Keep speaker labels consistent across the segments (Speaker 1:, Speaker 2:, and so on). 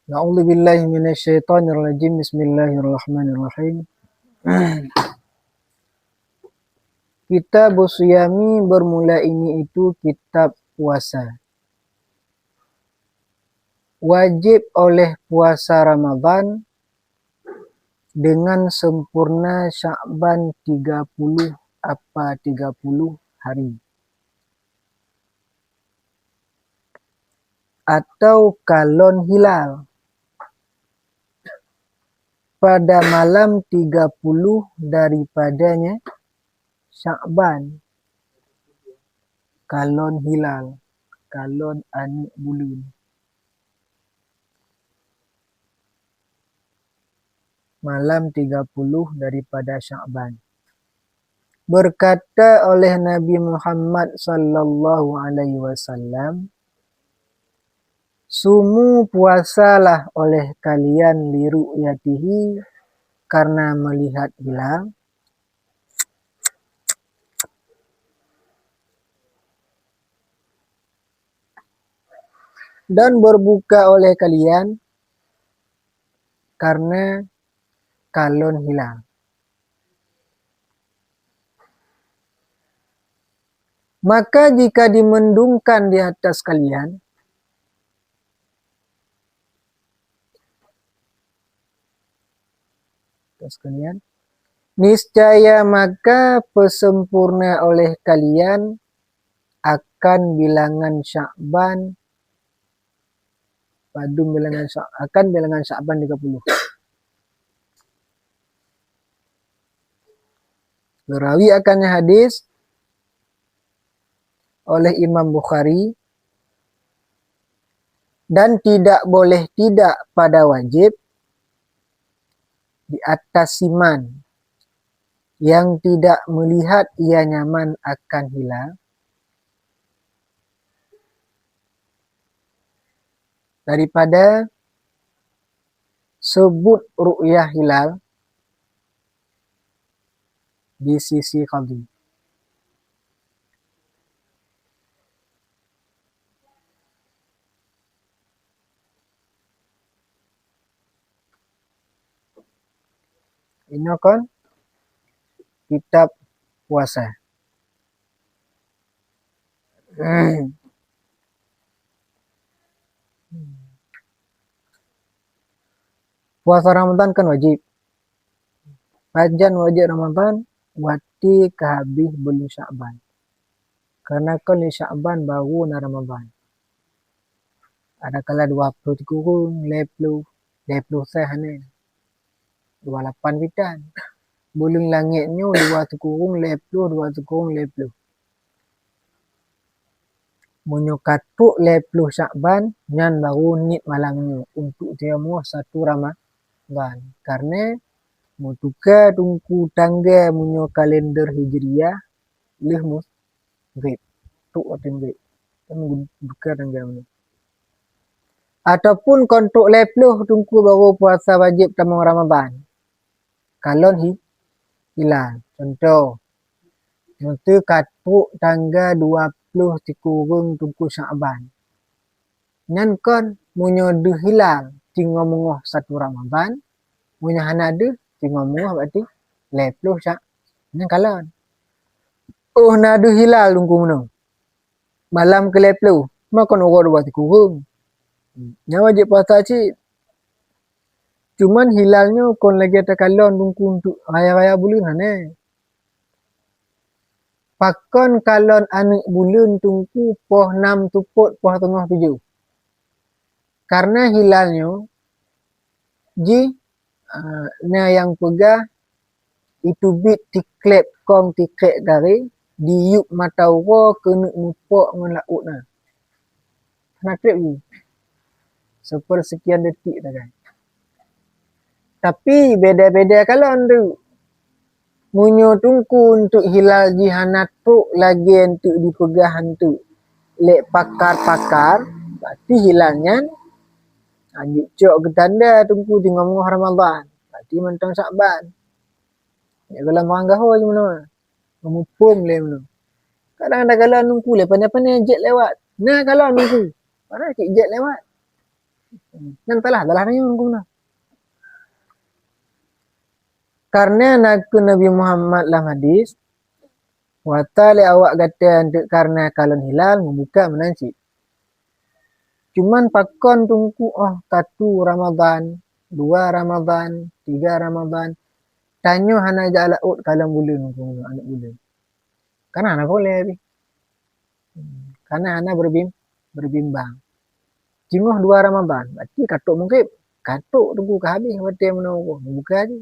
Speaker 1: A'udzubillahi minasyaitonirrajim. Bismillahirrahmanirrahim. Kitab Siyami bermula ini itu kitab puasa. Wajib oleh puasa Ramadan dengan sempurna Sya'ban 30 hari. Atau kalon hilal pada malam 30 daripadanya Sya'ban. Kalon hilal, kalon anik bulan. Malam 30 daripada Sya'ban. Berkata oleh Nabi Muhammad sallallahu alaihi wasallam, sumu puasalah oleh kalian li ru'yatihi karena melihat hilal. Dan berbuka oleh kalian karena kalon hilal. Maka jika dimendungkan di atas kalian, niscaya maka pesempurna oleh kalian akan bilangan Sya'ban, akan bilangan Sya'ban 30. Berawi akannya hadis oleh Imam Bukhari, dan tidak boleh tidak pada wajib di atas siman yang tidak melihat ia nyaman akan hilal daripada sebut ru'yah hilal di sisi qadhi. Ini kan kitab puasa. Puasa Ramadan kan wajib. Pajan wajib Ramadan wati kehabis belum Sya'ban. Karena kan di Sya'ban baru na Ramadan. Ada kala 20 kurung, 20 sehane. 28 bitan. Bulan langitnya 2 kurung 20, 2 kurung 20. Munyo katuk 20 Sya'ban, nyan baru nit malangnya untuk temu 1 Ramadan. Karena mutuka tungku tangga munyo kalender Hijriyah leh grip. Tuk atin grip. Kan buka tangga munyo. Ataupun kontuk 20 tungku baru puasa wajib tamu Ramadan. Kalon hilal. Contoh, nanti katuk tangga 20 tikurung tungku Sya'ban. Nyan kon munyo de hilal tinggal mengoh 1 Ramadan, munyo hana de tinggal mengoh berarti 20 Sya'ban. Nyan kalon. Oh nadu hilal tungku menung. Malam ke 20, makan orang 2 tikurung. Nya wajib puasa cik. Cuman hilalnya kon lagi ada kalon tungku untuk raya-raya bulan hane. Pakon kalon anak bulan tungku poh 6 tuput poh tengah 7. Karena hilalnya na yang pegah itu bit tiklep kong tiklep dari diuk mata uro kena mupok ngelaut na. Nakrip je. Sepersekian detik dah kan. Tapi beda-beda kalon tu. Munyo tungku untuk hilal jihanat tu lagi untuk dipegahan tu. Lek pakar-pakar, berarti hilalnya anjuk cok ke tanda tungku tinggal mengoh Ramadan. Berarti mentang Sya'ban. Ya kalau meranggaho je mana. Memupung le mana. Kadang ada kalon nungku le pandai-pandai jet lewat. Nah kalon nungku. Mana cik jet lewat. Nan talah nanya kumna. Karena nak Nabi Muhammad lam hadis, watale awak gata karena kalon hilal membuka menanci. Cuman pakon tungku satu Ramadan, 2 Ramadan, 3 Ramadan. Tanyo hana jala ut kalon bulan kumna anak bulan. Karena hana boleh. Karena hana berbimbang. Jingoh 2 Ramadan, berarti katuk mungkin katuk tunggu ke habis berarti menunggu buka aja.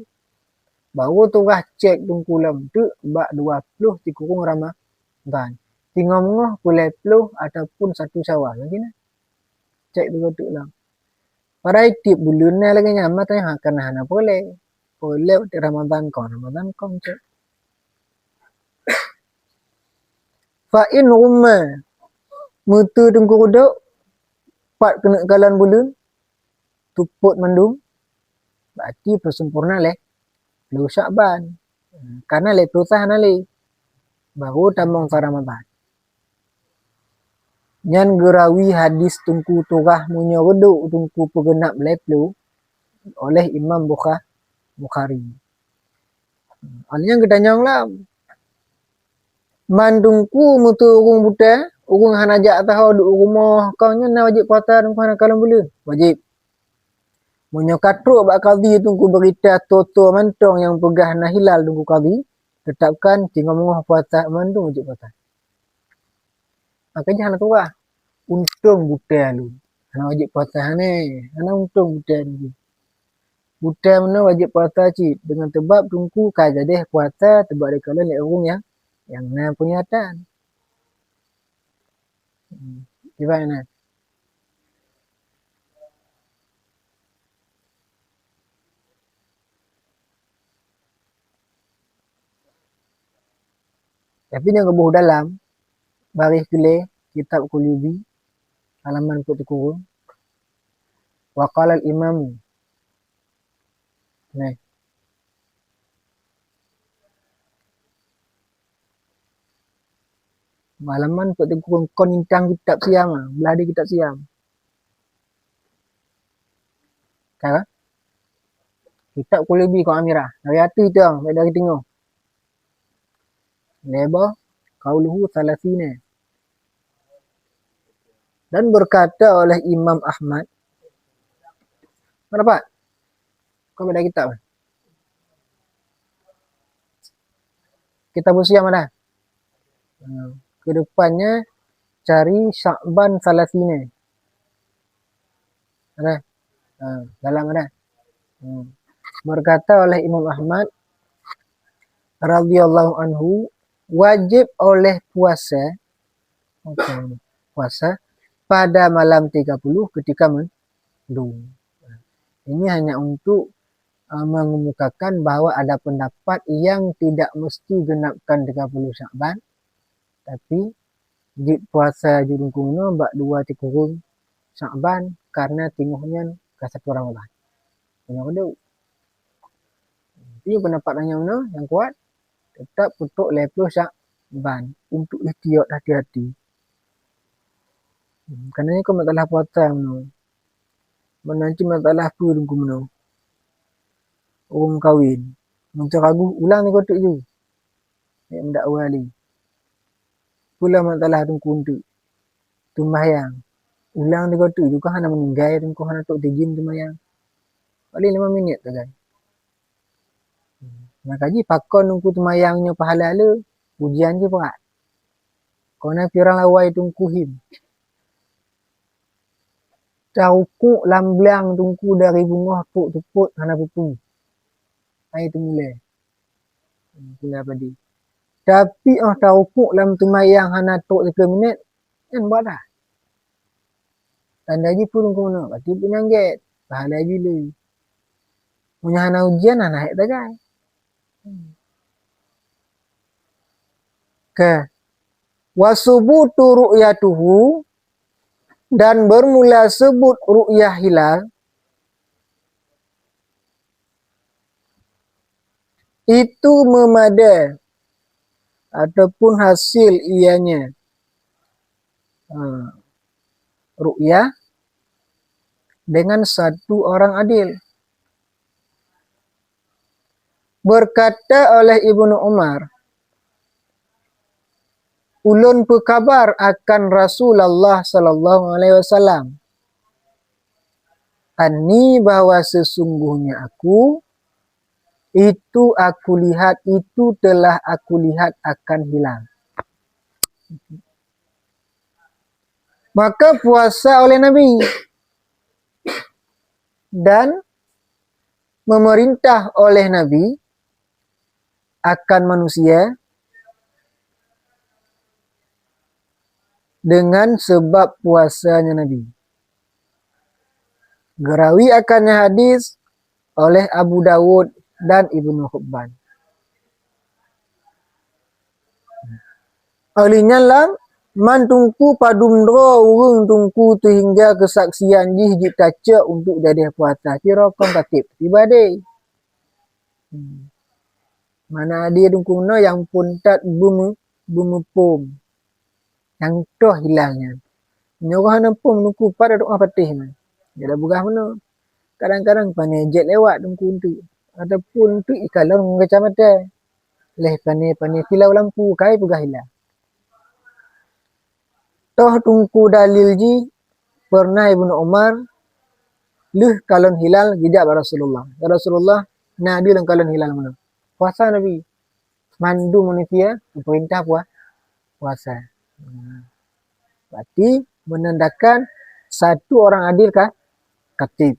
Speaker 1: Baru tu cek tunggu lam tu bak 20 dikurung Ramadan. Tinggal mengoh pulai puluh ataupun 1 Syawal lagi nah. Cek tu lam. Pada tip bulan ni lagi nyamat tanya karena hana boleh. Boleh di Ramadan kau cek. Fa in rumma mutu tunggu duduk pat kena kalan bulan tuput mendung berarti persempurna leh lu Syakban. Karena le perusah nali baru tamong sa Ramadan. Nyan gerawi hadis tungku turah munyo reduk tungku pegenap leplu oleh Imam Bukhari. Alnya gedanyang lah. Mandungku mutu urung buta, urung hanajak tahu duk rumah kau nya na wajib puasa tungku hana kalam bulan. Wajib. Munyo katruk bak qadhi tungku berita toto mantong yang pegah na hilal tungku qadhi, tetapkan tinggal mengoh puasa mandung wajib puasa. Makanya hana turah. Untung buta lu. Hana wajib puasa hana untung buta lu. Buta mana wajib puasa cik dengan sebab tungku kaja deh puasa sebab dia kala lek urung yang na peringatan. Gimana? Tapi yang kebuh dalam baris gele kitab Qulubi halaman ke-10 wa qala al-imam nah halaman ke-10 kon intang kitab siam belah di kitab siam kan kitab Qulubi kau Amirah dari hati tu dari tengok leba qauluhu salasina dan berkata oleh Imam Ahmad. Kenapa? Kau beda kitab. Kitab usia mana? Kedepannya cari Syakban Salasina. Ada? Dalam ada? Berkata oleh Imam Ahmad radhiyallahu anhu, wajib oleh puasa pada malam 30 ketika mendung. Ini hanya untuk mengemukakan bahawa ada pendapat yang tidak mesti genapkan 30 Syakban, tapi di puasa jurung kuno bak 2 tikurung Syakban karena tinguhnya ke 1 Ramadan. Punya kedua. Ini pendapat yang kuat tetap untuk 20 Syakban untuk ihtiyat hati-hati. Karena kau masalah puasa no. Menanti masalah apa dengku meno. Orang kahwin. Macam ragu ulang ni kotak je. Nek ndak wali. Pula masalah dengku untuk sembahyang. Ulang ni kotak je kau hana meninggal dengku hana tok tejin sembahyang. Paling 5 minit tu kan. Makaji pakon dengku sembahyangnya pahala le. Ujian je berat. Kau nak pirang lawai tungku him. Taukuk lamblang tungku dari bunga tuput hana pupung. Hai tu mulai. Mulai padi. Tapi taukuk lam tumayang hana tok 3 minit kan buat dah. Tanda je pun kono, berarti pun nangget. Pahala je le. Punya hana ujian hana naik tagai. Ke wasubutu ru'yatuhu dan bermula sebut ru'yah hilal itu memada ataupun hasil ianya ru'yah dengan satu orang adil. Berkata oleh Ibnu Umar, ulun berkabar akan Rasulullah sallallahu alaihi wasallam, anni bahwa sesungguhnya aku telah aku lihat akan hilang. Maka puasa oleh Nabi dan memerintah oleh Nabi akan manusia dengan sebab puasanya Nabi. Gerawi akannya hadis oleh Abu Dawud dan Ibnu Hibban. Alinya lam man tungku padumdro urung tungku tu hingga kesaksian jih jitaca untuk jadi puasa. Kira kong katip tiba deh. Mana dia tungku no yang puntat bumupum. Yang toh hilangnya. Nyuruh nampung tungku pada doa patih man. Jadi bugah mana. Kadang-kadang panejet lewat tungku tu. Ataupun tu ikalau ngecamata. Leh pane kilau lampu kai pugah hilang. Toh tungku dalil ji pernah Ibnu Umar leh kalon hilal gijak Rasulullah. Ya Rasulullah, Nabi lang kalon hilal mana? Puasa Nabi. Mandu manusia perintah puasa. Berarti menandakan satu orang adil kah? Katib.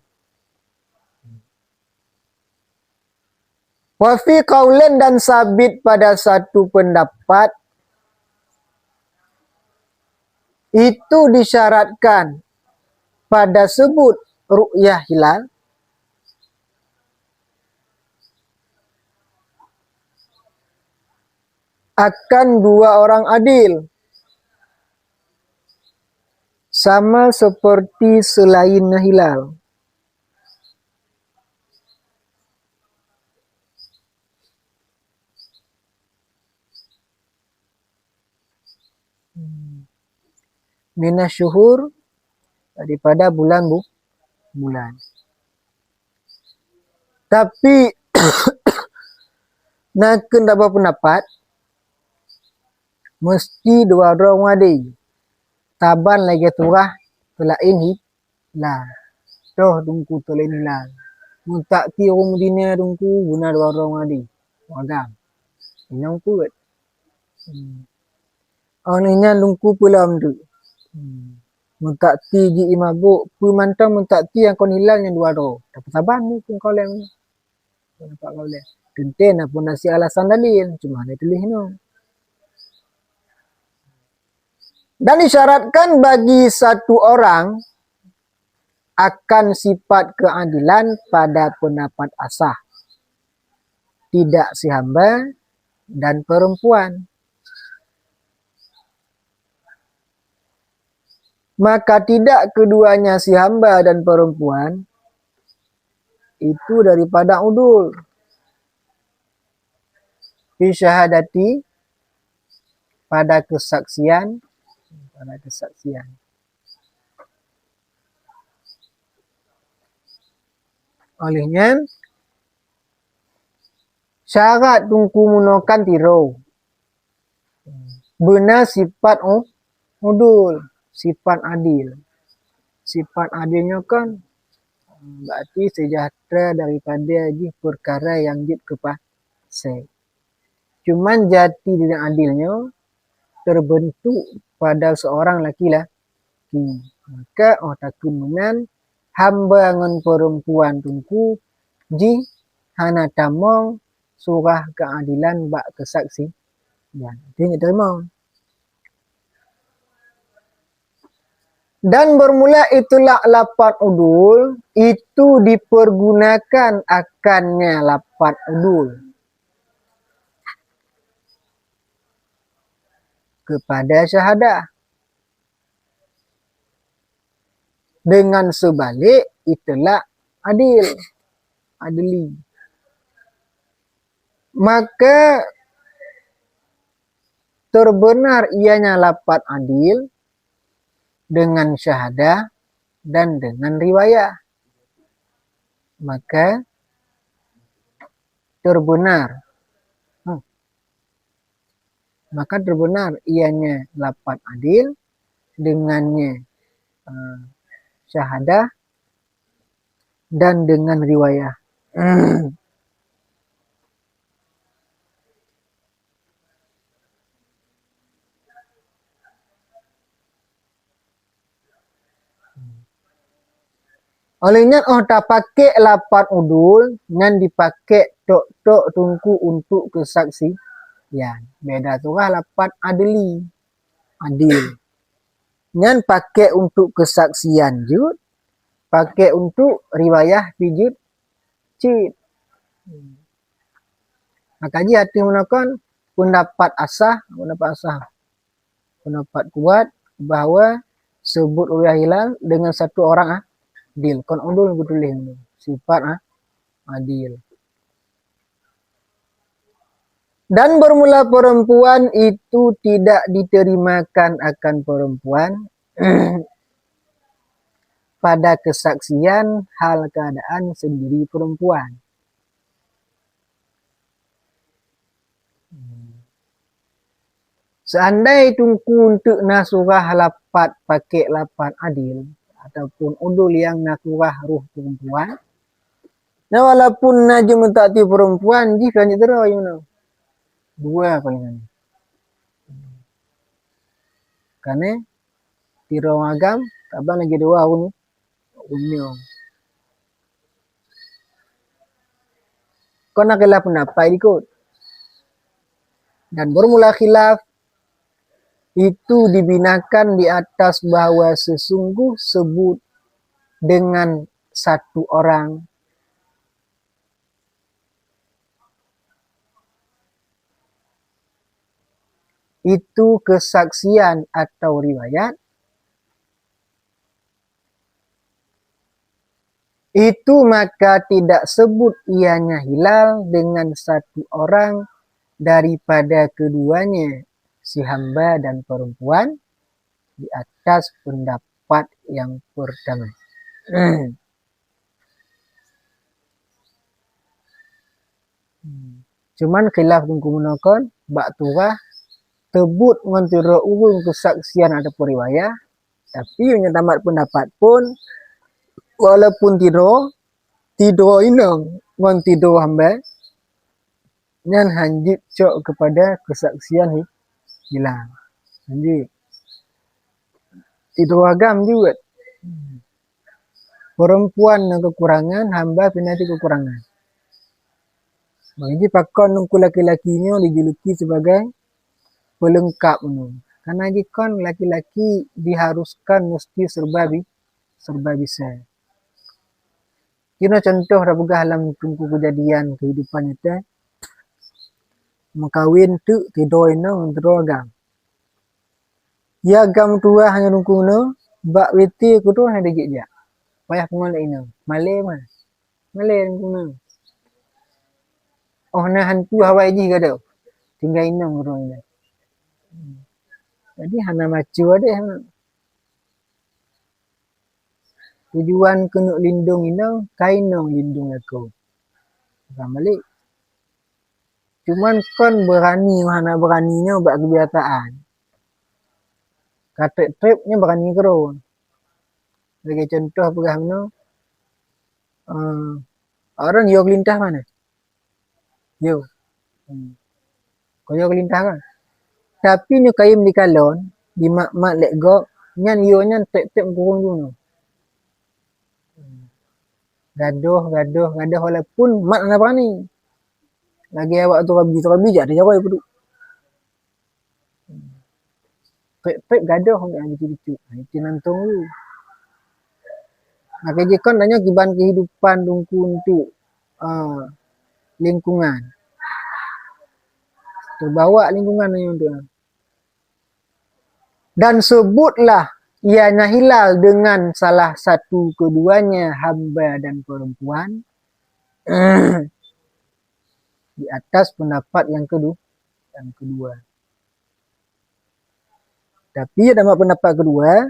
Speaker 1: Wafi kaulen dan sabit pada satu pendapat itu disyaratkan pada sebut ru'yah hilal akan dua orang adil sama seperti selain hilal. Minas syuhur daripada bulan. Tapi nak kena pendapat mesti dua orang wadi. Taban lagi turah telain lah. Toh tungku telain lah. Muntak ti orang Medina tungku guna dua orang wadi. Wagam. Inang kuat. Orangnya tungku pulam tu. Muntak ti ji imabuk pemantau muntak ti yang kon hilang yang dua ro. Tapi saban ni pun kau lem. Nampak kau lem. Tenten apa nasi alasan dalil cuma ada tulis no. Dan disyaratkan bagi satu orang akan sifat keadilan pada pendapat asah. Tidak si hamba dan perempuan. Maka tidak keduanya si hamba dan perempuan itu daripada udul. Fi syahadati pada kesaksian. Olehnya syarat tungku munokan tiro. Benar sifat udul. Sifat adil. Sifat adilnya kan berarti sejahtera daripada perkara yang jib kepasai. Cuman jati dan adilnya terbentuk pada seorang laki-laki. Maka takun menan hamba dengan perempuan tungku ji hana tamong surah keadilan bak kesaksian. Dia terima. Dan bermula itulah lapat udul itu dipergunakan akannya lapat udul kepada syahadah. Dengan sebalik itulah adili. Maka terbenar ianya lapat adil dengan syahadah dan dengan riwayah, maka terbenar. Maka terbenar ianya lafaz adil, dengannya syahadah, dan dengan riwayah. Olehnya tak pakai lapan udul ngan dipakai tok tungku untuk kesaksian. Beda tu lah lapan adil. Ngan pakai untuk kesaksian jud, pakai untuk riwayah pijut cid. Makaji hati menakan pendapat kuat bahwa sebut riwayah hilal dengan satu orang adil. Kon udul betulih sifat adil. Dan bermula perempuan itu tidak diterimakan akan perempuan pada kesaksian hal keadaan sendiri perempuan. Seandai tungku untuk nasurah lapat pakai lapan adil ataupun udul yang nasurah ruh perempuan, nah walaupun najum mentakti perempuan jika nyetera dua palingan. Karena tiro agam tabang lagi dua unyo. Kau nak khilaf pendapat ikut. Dan bermula khilaf itu dibinakan di atas bahwa sesungguh sebut dengan satu orang itu kesaksian atau riwayat, itu maka tidak sebut ianya hilal dengan satu orang daripada keduanya, si hamba dan perempuan, di atas pendapat yang pertama. Cuman khilaf menggunakan bak turah tebut mentera urung kesaksian ada periwayah, tapi yang tamat pendapat pun walaupun tidur inang ngon tidur hamba nyan hanjit cok kepada kesaksian hilang. Hanjit tidur agam juga. Perempuan yang kekurangan, hamba pinati kekurangan. Jadi pakon nungku laki-lakinya dijuluki sebagai pelengkap. Karena jika laki-laki diharuskan mesti serba bisa. Kira contoh dah begah dalam tungku kejadian kehidupan kita. Mengkawin tu tidur ino untuk agam. Ya agam tua hanya nungku no, bak witi aku tu hanya degik je. Payah pengolah ino. Malay mah. Malay nungku no. Oh nah hantu Hawaii je kata. Tinggal ino orang ini. Jadi hana macu ada. Tujuan kena lindung ino, kainong lindung aku. Bukan balik. Cuman kon berani, hana beraninya buat kebiasaan. Kata tripnya berani kerun. Sebagai contoh bagaimana orang yo kelintah mana? Yo. Kau yo kelintah kan? Tapi ni kaim di kalon, di mak lek gok, nyan yo nyan trip kurung dulu. Gaduh walaupun mak nak berani. Lagi awak tu rabi je ada jawab peduk. Trip gaduh enggak gitu-gitu. Itu nantung tu. Maka jikon nanya kiban kehidupan dungku untuk lingkungan. Terbawa lingkungan yang untuk. Dan sebutlah ianya hilal dengan salah satu keduanya hamba dan perempuan di atas pendapat yang kedua. Tapi dalam pendapat kedua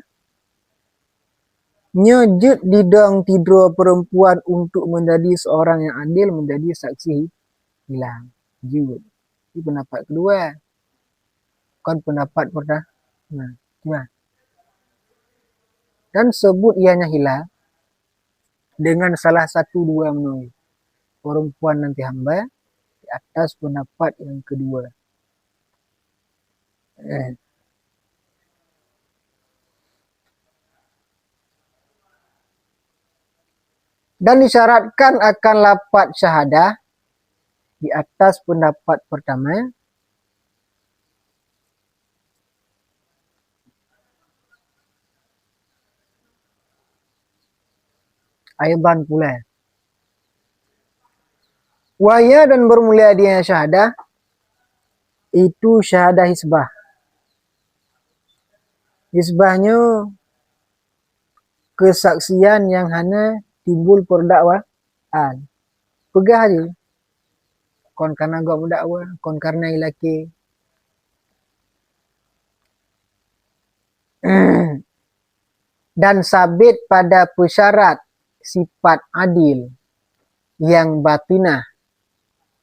Speaker 1: Nyejut didang tidur perempuan untuk menjadi seorang yang adil menjadi saksi hilang. Jut. Ini pendapat kedua. Kan pendapat pertama. Nah, gimana? Dan sebut ianya hilang dengan salah satu dua menu. Perempuan nanti hamba di atas pendapat yang kedua. Dan disyaratkan akan lafaz syahadah di atas pendapat pertama aidan pula. Wahya dan bermulia dia syahadah itu syahadah hisbah. Hisbahnya kesaksian yang hanya timbul perdakwaan. Pegah aja. Kon karena gua mendakwa, kon karena ilaki. Dan sabit pada persyarat sifat adil yang batinah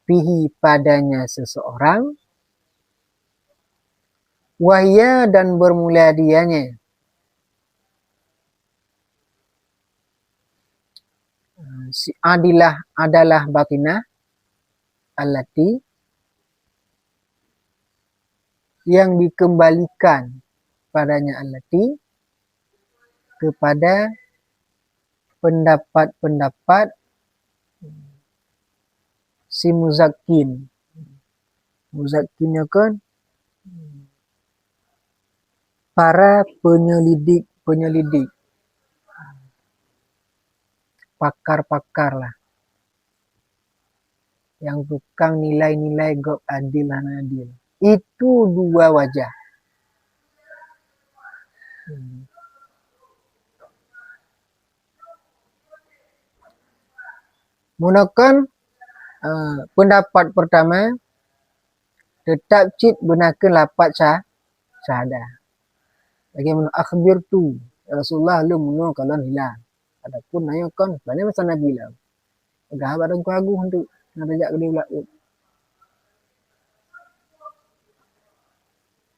Speaker 1: fihi padanya seseorang, wahya dan bermula dianya si adilah adalah batinah allati yang dikembalikan padanya allati kepada pendapat-pendapat si muzakkin. Muzakkinnya kan para penyelidik, pakar-pakar lah, yang tukang nilai-nilai gob adil dan adil. Itu dua wajah. Menggunakan pendapat pertama tetap cip gunakan lafaz syahadah. Bagaimana akhbir tu Rasulullah lu menurut kalian hilang. Adapun nanya kan banyak masa Nabi lah. Agak badan ku agung untuk nak ajak ke dia pula.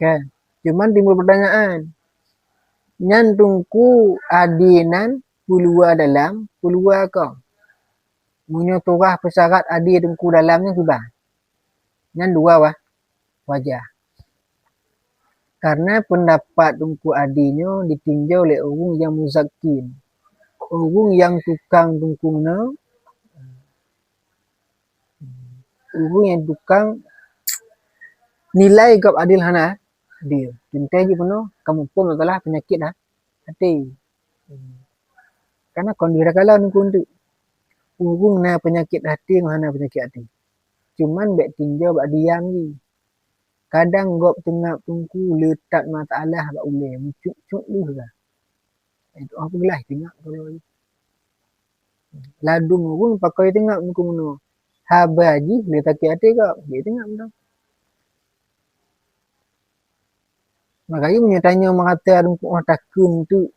Speaker 1: Kan? Cuman timbul pertanyaan. Nyan tungku adinan pulua dalam pulua kau. Munyo turah persyarat adi tungku dalamnya tiba. Nyan dua wajah. Karena pendapat tungku adinya ditinjau oleh orang yang muzakkin. Orang yang tukang tungkungnya. Orang yang tukang nilai gap adil hana adil. Contoh je penuh kamu pun masalah penyakit hati. Karena kondisi kalau nunggu untuk urung na penyakit hati mana penyakit hati. Cuman bek tinjau bak diam ni. Kadang gop tengah tungku letak mata Allah bak uleh muncuk lu lah. Itu apa gelah tengok kalau ladung urung pakai tengok muka mana. Habaji letak hati kau dia tengok betul. Makanya punya tanya mengata rungkuk orang takun tu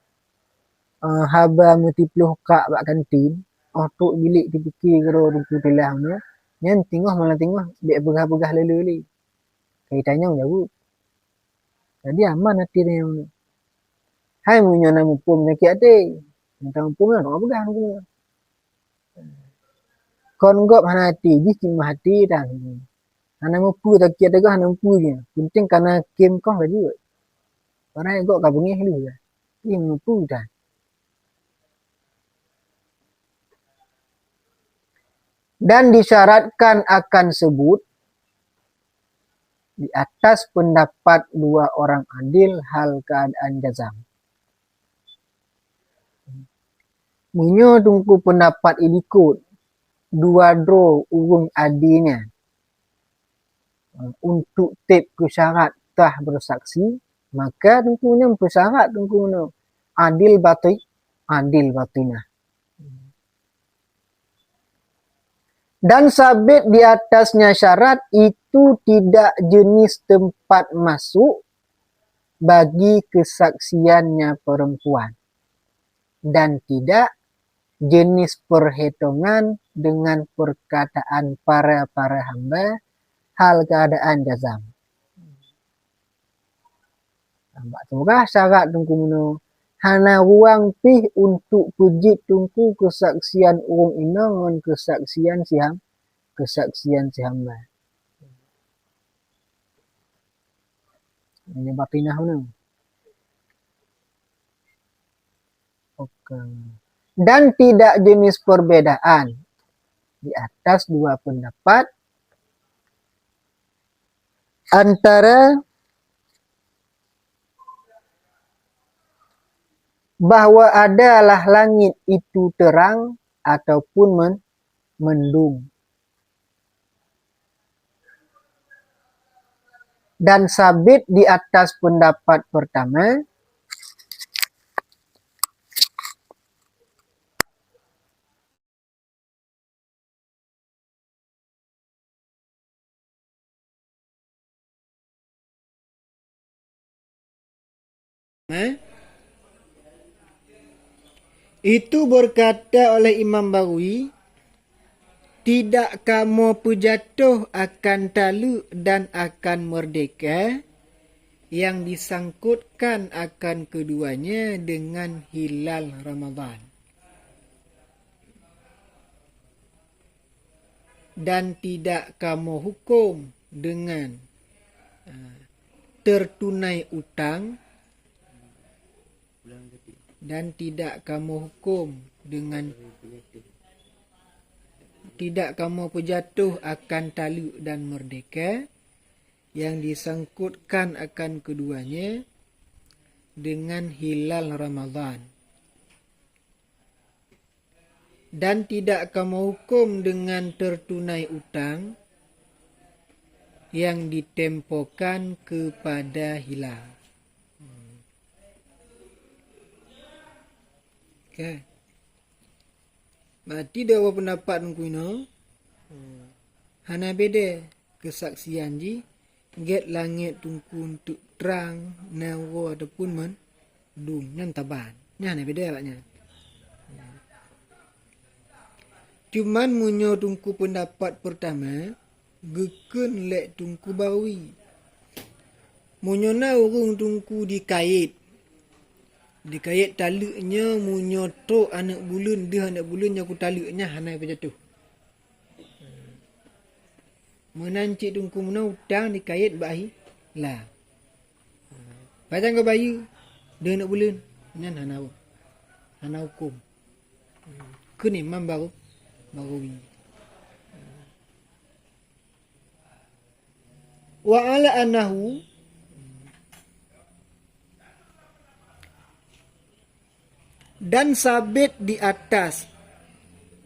Speaker 1: haba multipluh kak bak kantin. Tuk bilik dipikir kalau rungkuk telah ni. Nyan tengok malah tengok dek begah-begah lele. Kaitannya jauh. Jadi aman hati dia ni. Hai punya nama pun penyakit hati. Tentang pun lah, tak begah rungkuk. Kon gop hana hati, ji cuma hati dah. Hana mampu tak kira tak hana mampu je. Penting karena game kau lah juga. Orang gop kau bengih lu lah. Ini mampu dah. Dan disyaratkan akan sebut di atas pendapat dua orang adil hal keadaan jazam. Munyo tungku pendapat ikut dua dro urung adilnya untuk tip ke syarat tah bersaksi, maka tungkunya persyarat tungkunya adil batinah. Dan sabit di atasnya syarat itu tidak jenis tempat masuk bagi kesaksiannya perempuan. dan tidak jenis perhitungan dengan perkataan para hamba hal keadaan jazam. Nampak tu syarat tungku meno. Hana ruang pih untuk pujit tungku kesaksian urung ina ngan kesaksian si hamba. Ini bapinah meno. Oke. Dan tidak jenis perbedaan di atas dua pendapat antara bahwa adalah langit itu terang ataupun mendung. Dan sabit di atas pendapat pertama itu berkata oleh Imam Bahawi, tidak kamu pejatuh akan talu dan akan merdeka yang disangkutkan akan keduanya dengan hilal Ramadan. Dan tidak kamu hukum dengan tertunai utang, dan tidak kamu hukum dengan tidak kamu pejatuh akan talu dan merdeka yang disangkutkan akan keduanya dengan hilal Ramadan. Dan tidak kamu hukum dengan tertunai utang yang ditempokan kepada hilal. Okay. Berarti dia apa pendapat nungku ino? Hana beda kesaksian ji get langit tungku untuk terang nawa ataupun mendung nyan taban. Nyan beda baknya. Cuman munyo tungku pendapat pertama geken lek tungku Bahawi. Munyo na urung tungku dikait taluknya munyo to anak bulan dia anak bulan aku taluknya hanai berjatuh. Menancik tungku mena utang dikait bayi lah. Padang ke bayi dia anak bulan nyan hana hukum. Kun Imam Bahawi. Wa ala anahu dan sabit di atas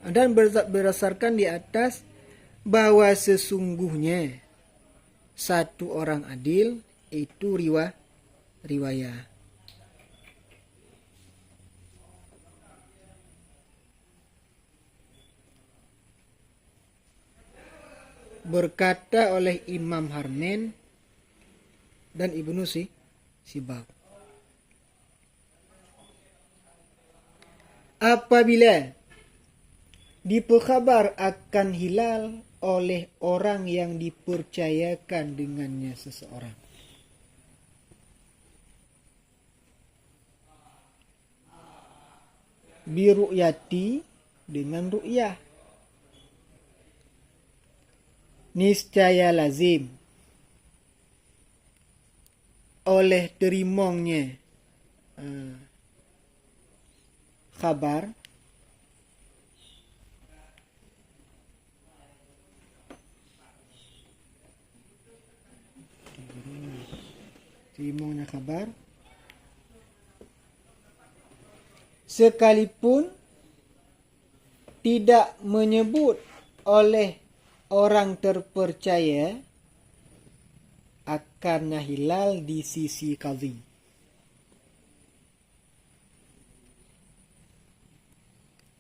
Speaker 1: dan berdasarkan di atas bahwa sesungguhnya satu orang adil itu riwayat. Berkata oleh Imam Harmain dan Ibnu Sibak. Apabila diperkhabar akan hilal oleh orang yang dipercayakan dengannya seseorang, biru'yati dengan ru'yah, niscaya lazim oleh terimongnya khabar sekalipun tidak menyebut oleh orang terpercaya akan hilal di sisi qadhi.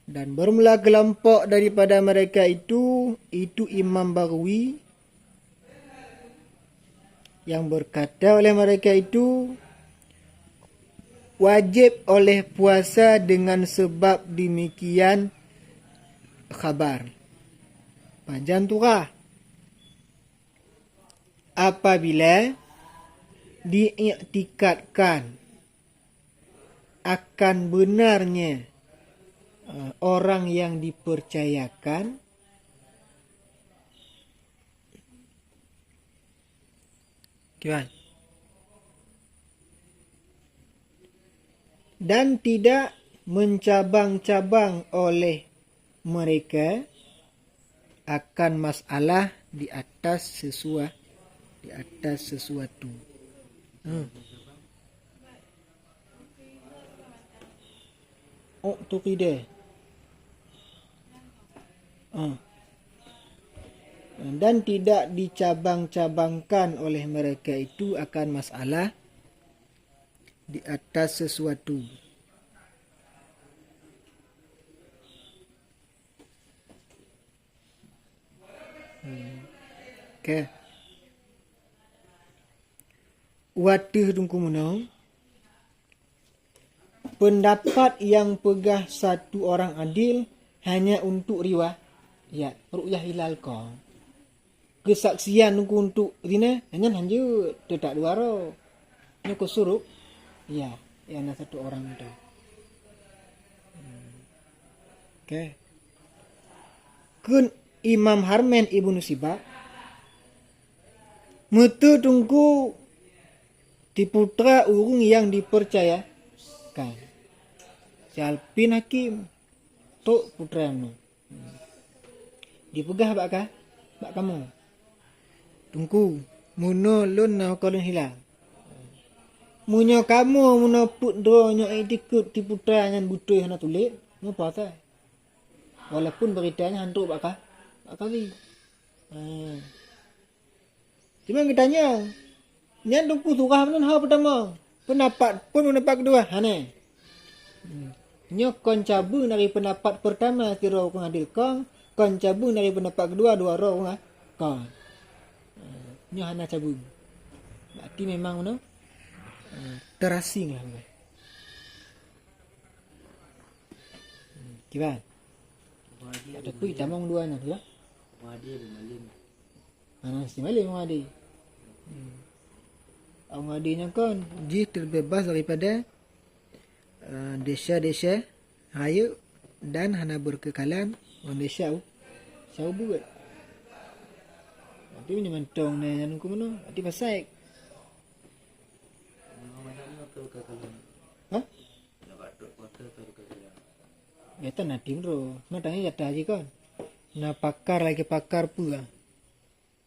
Speaker 1: Dan bermula kelompok daripada mereka itu Imam Bahawi yang berkata oleh mereka itu, wajib oleh puasa dengan sebab demikian khabar. Panjang turah. Apabila diiktikadkan akan benarnya orang yang dipercayakan gimana? Dan tidak mencabang-cabang oleh mereka akan masalah di atas sesuatu. Oh, tu kide. Dan tidak dicabang-cabangkan oleh mereka itu akan masalah di atas sesuatu. Okay. Watih tungku menang. Pendapat yang pegah satu orang adil hanya untuk riwayat ru'yah hilal kau. Kesaksian tungku untuk rina hanya lanjut tidak dua ro. Ini kau suruh. Ya, yang satu orang itu. Okay. Kun Imam Harmen Ibnu Sibak metu tunggu diputra urung yang dipercayakan. Jalpin hakim tok putra nu. Dipegah bak kamu. Tunggu muno lun na kolon hilang. Munyo kamu muno putro nyo ikut diputra ngan butuh hana tulik, mu pata. Walaupun beritanya hantu bak kali. Cuma kitanya nyan tunggu surah nun ha pertama. Pendapat kedua hane. Nyo kon cabung dari pendapat pertama tiro kong adil kong, kon cabung dari pendapat kedua dua ro kong. Nyo hana cabung. Berarti memang no terasing lah. Gimana? Ada kui tamang dua na tu lah.
Speaker 2: Muadi bermalin.
Speaker 1: Si Malim Muadi. Muadinya kan dia terbebas daripada desa-desa raya dan hana berkekalan orang desa jauh buat. Tapi ni mentong ni yang ku mana? Ati pasai. Hah? Ya tak nak tim ro. Nak tanya jatah je kan. Na pakar lagi pakar pula.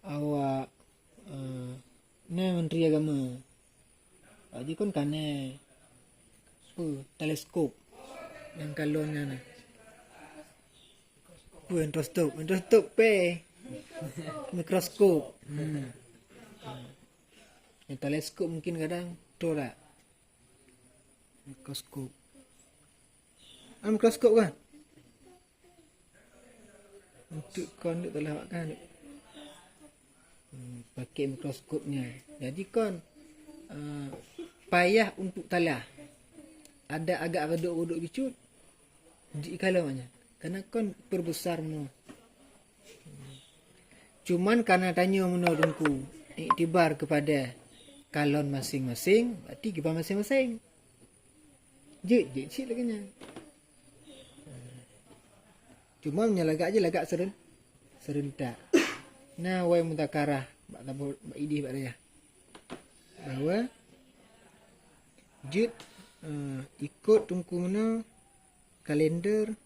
Speaker 1: Awak Menteri Agama. Aji kan kane teleskop yang kalonnya na. Endoskop pe. Mikroskop. Yang teleskop mungkin kadang tu lah. Mikroskop. Mikroskop kan? Untuk kon duk telah kan. Pakai mikroskopnya. Jadi kon payah untuk talah. Ada agak reduk-reduk bicut. Di kalaunya. Karena kon perbesar mu. Cuman karena tanya menurunku iktibar kepada kalon masing-masing, berarti kibar masing-masing. Je cik laganya. Cuma menyalagak je lagak serentak. Nah, wai mutakarah bak idih bak dia. Bahawa jid ikut tungku mana kalender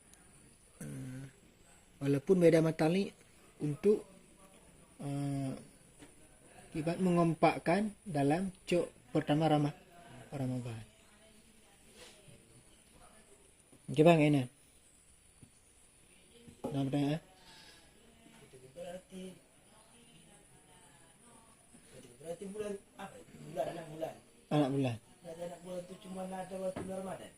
Speaker 1: walaupun beda matali untuk ibarat mengompakkan dalam cok pertama Ramadan. Okay bang, enak. Nak bertanya? Berarti bulan apa? Anak bulan. Anak bulan tu cuma ada waktu Ramadan.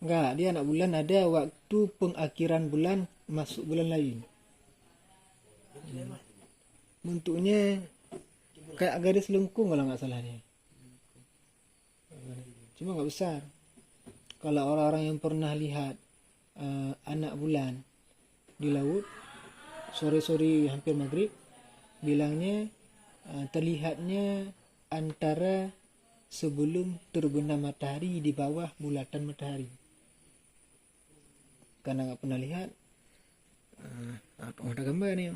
Speaker 1: Enggak, dia anak bulan ada waktu pengakhiran bulan masuk bulan lain. Bentuknya kayak garis lengkung kalau nggak salah dia. Cuma nggak besar. kalau orang-orang yang pernah lihat anak bulan di laut sore-sore hampir maghrib, bilangnya terlihatnya antara sebelum terbenam matahari di bawah bulatan matahari. Karena nggak pernah lihat, ada gambar nih.